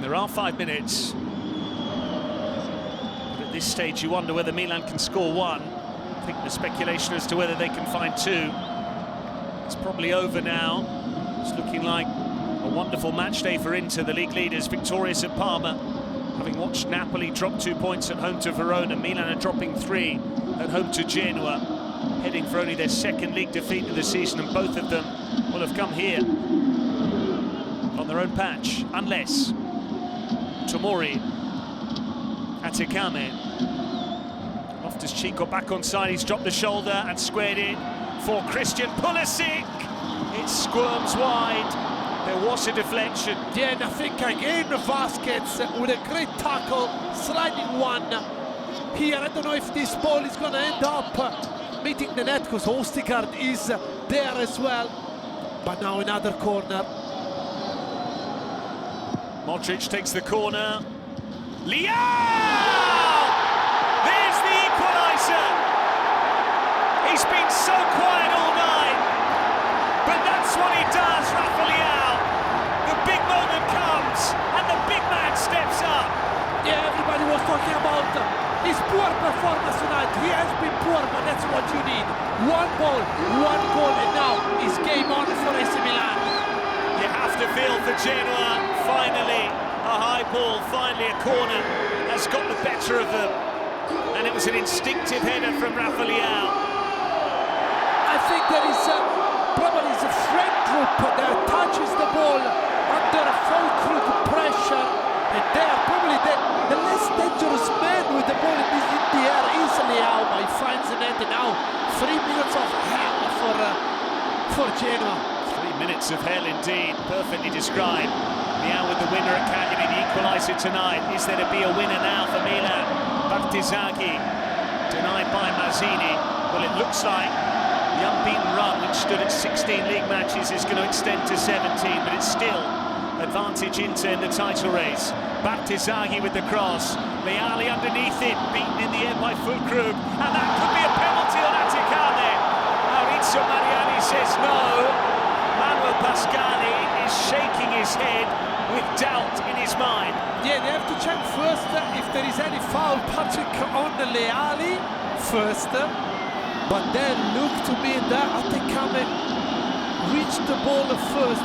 And there are 5 minutes. But at this stage, you wonder whether Milan can score one. I think the speculation as to whether they can find two. It's probably over now. It's looking like a wonderful match day for Inter, the league leaders, victorious at Parma. Having watched Napoli drop 2 points at home to Verona, Milan are dropping 3 at home to Genoa, heading for only their second league defeat of the season, and both of them will have come here on their own patch, unless Tomori, Athekame, Loftus-Cheek got back on side, he's dropped the shoulder and squared it for Christian Pulisic. It squirms wide. There was a deflection. Yeah, and I think again Vasquez with a great tackle, sliding one here. I don't know if this ball is going to end up meeting the net, because Ostigard is there as well. But now another corner. Modric takes the corner. Leão! There's the equaliser. He's been so quiet all night, but that's what he does, Rafael Leão. The big moment comes, and the big man steps up. Yeah, everybody was talking about his poor performance tonight. He has been poor, but that's what you need. One ball, one goal, and now it's game on for AC Milan. You have to feel for Genoa. Finally, a high ball, finally a corner has got the better of them. And it was an instinctive header from Rafael Leão. I think there is probably a friend group that touches the ball under a full pressure, and there probably the less dangerous man with the ball in the air is Leão, but he finds the net, and now 3 minutes of hell for Genoa. 3 minutes of hell indeed, perfectly described. Leão with the winner at Cagliari, the equaliser tonight. Is there to be a winner now for Milan? Bartesaghi denied by Mazzini. Well, it looks like the unbeaten run, which stood at 16 league matches, is going to extend to 17, but it's still advantage Inter in the title race. Bartesaghi with the cross. Leali underneath it, beaten in the end by Fulkrug, and that could be a penalty on Athekame. Maurizio Mariani says no. Manuel Pascali is shaking his head with doubt in his mind. Yeah, they have to check first if there is any foul, Patrick, on the Leali first. But then look to me that Athekame reached the ball first.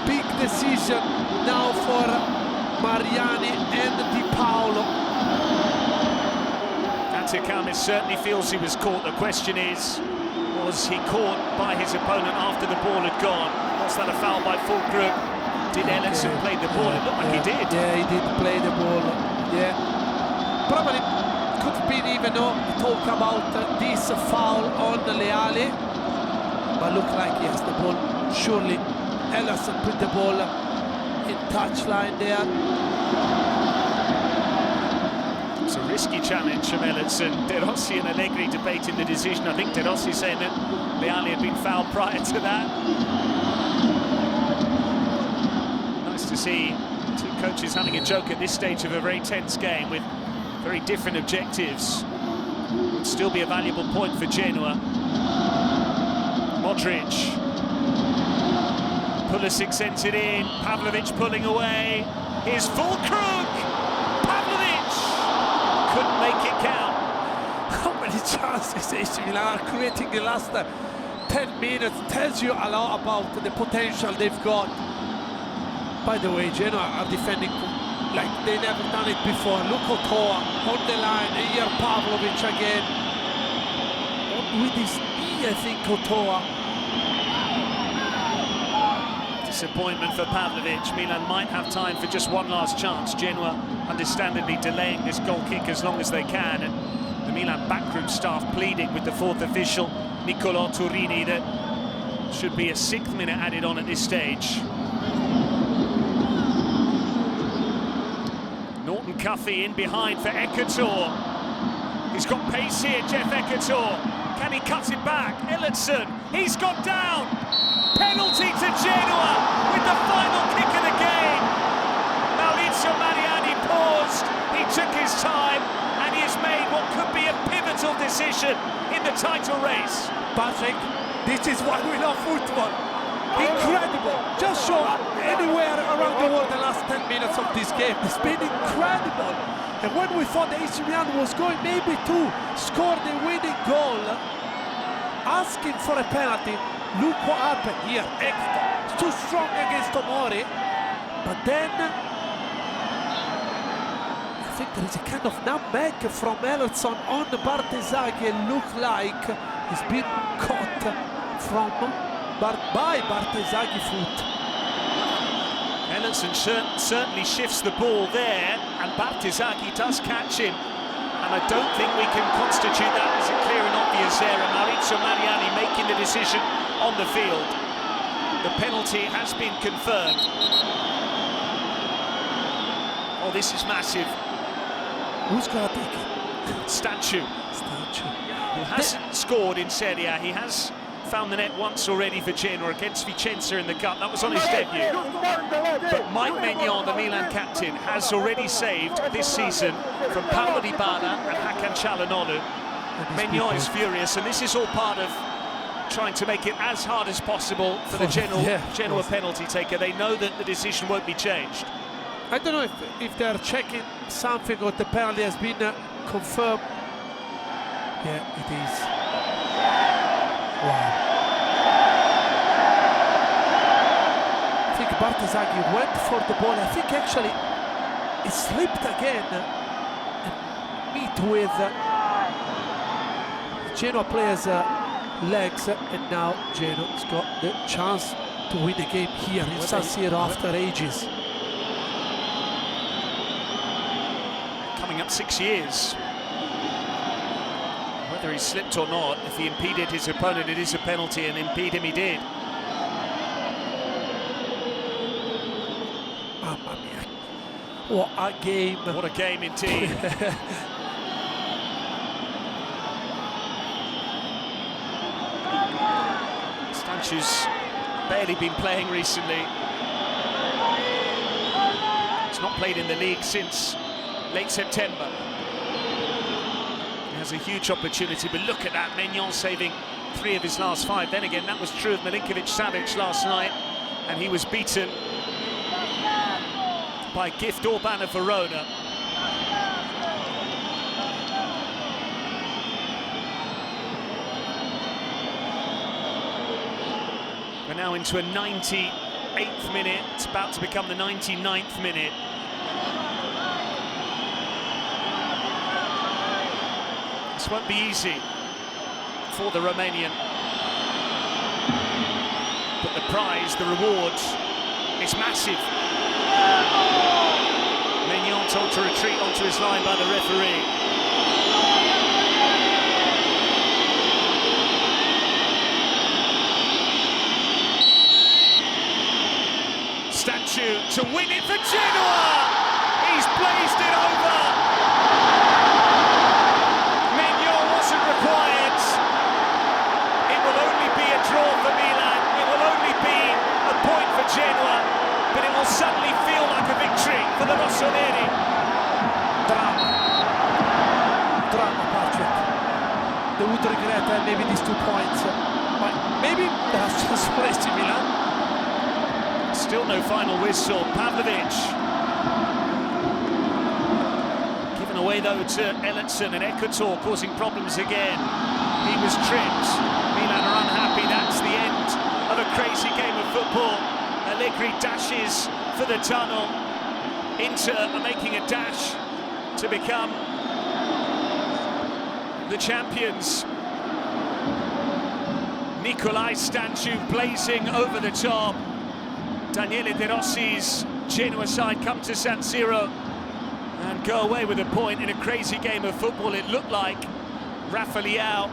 Big decision now for Mariani and Di Paolo. Athekame certainly feels he was caught. The question is, was he caught by his opponent after the ball had gone? Was that a foul by Fulkrug? Did Ellertsson play the ball? It looked like he did. Yeah, he did play the ball. Yeah, probably could have been even talk about this foul on the Leali, but look like he has the ball. Surely Ellertsson put the ball in touchline there. It's a risky challenge from Ellertsson. De Rossi and Allegri debating the decision. I think De Rossi saying that Leali had been fouled prior to that. Nice to see two coaches having a joke at this stage of a very tense game with very different objectives. Would still be a valuable point for Genoa. Modric. Pulisic sends it in. Pavlovic pulling away. Here's Fulkrug. Pavlovic couldn't make it count. How many chances AC Milan are creating in the last 10 minutes tells you a lot about the potential they've got. By the way, Genoa are defending like they never done it before. Look Otoa on the line, and here Pavlovic again. With his knee, I think, Otoa. Disappointment for Pavlovic. Milan might have time for just one last chance. Genoa understandably delaying this goal kick as long as they can, and the Milan backroom staff pleading with the fourth official, Nicolò Turini, that should be a 6th minute added on at this stage. Norton Cuffy in behind for Ekhator. He's got pace here, Jeff Ekhator. Can he cut it back? Ellertsson, he's got down. Penalty to Genoa with the final kick of the game. Maurizio Mariani paused, he took his time, and he has made what could be a pivotal decision in the title race. Patrick, this is why we love football. Incredible. Just show up anywhere around the world the last 10 minutes of this game. It's been incredible. And when we thought AC Milan was going maybe to score the winning goal, asking for a penalty, look what happened here. Ekhator is too strong against Tomori. But then, I think there is a kind of nutmeg from Ellertsson on Bartesaghi, and look like he's been caught from by Bartesaghi foot. Ellertsson certainly shifts the ball there, and Bartesaghi does catch him. And I don't think we can constitute that as a clear and obvious error. Maurizio Mariani making the decision on the field. The penalty has been confirmed. Oh, this is massive. Who's going to take it? Stanciu, who hasn't scored in Serie A. He has found the net once already for Genoa against Vicenza in the Cup. That was on his debut. But Mike Maignan, the Milan captain, has already saved this season from Paolo Dybala and Hakan Çalhanoğlu. Maignan is furious, and this is all part of trying to make it as hard as possible for the Genoa penalty taker. They know that the decision won't be changed. I don't know if they're checking something or the penalty has been confirmed. Yeah, it is. Wow. I think Bartesaghi went for the ball. I think actually it slipped again and meet with Genoa players' legs, and now Genoa's got the chance to win the game here in San Siro after ages. Coming up 6 years. Whether he slipped or not, if he impeded his opponent, it is a penalty, and impede him he did. Mamma mia. What a game. What a game indeed. Stanciu's barely been playing recently. He's not played in the league since late September. Has a huge opportunity, but look at that, Maignan saving 3 of his last 5. Then again, that was true of Milinkovic-Savic last night, and he was beaten by Gift Orban of Verona. We're now into a 98th minute, it's about to become the 99th minute. This won't be easy for the Romanian. But the prize, the reward, is massive. Maignan told to retreat onto his line by the referee. Stanciu to win it for Genoa! He's blazed it over! Required. It will only be a draw for Milan. It will only be a point for Genoa, but it will suddenly feel like a victory for the Rossoneri. Drama, Patrick. They would regret maybe these 2 points. But maybe that's just for AC Milan. Still no final whistle. Pavlovic. Away though to Ellertsson, and Ekhator causing problems again. He was tripped. Milan are unhappy. That's the end of a crazy game of football. Allegri dashes for the tunnel. Inter are making a dash to become the champions. Nicolai Stanciu blazing over the top. Daniele De Rossi's Genoa side come to San Siro and go away with a point in a crazy game of football. It looked like Rafael Leão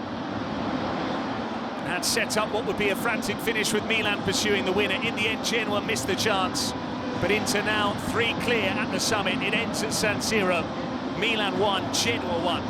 had set up what would be a frantic finish with Milan pursuing the winner. In the end, Genoa missed the chance, but Inter now 3 clear at the summit. It ends at San Siro. Milan 1, Genoa 1.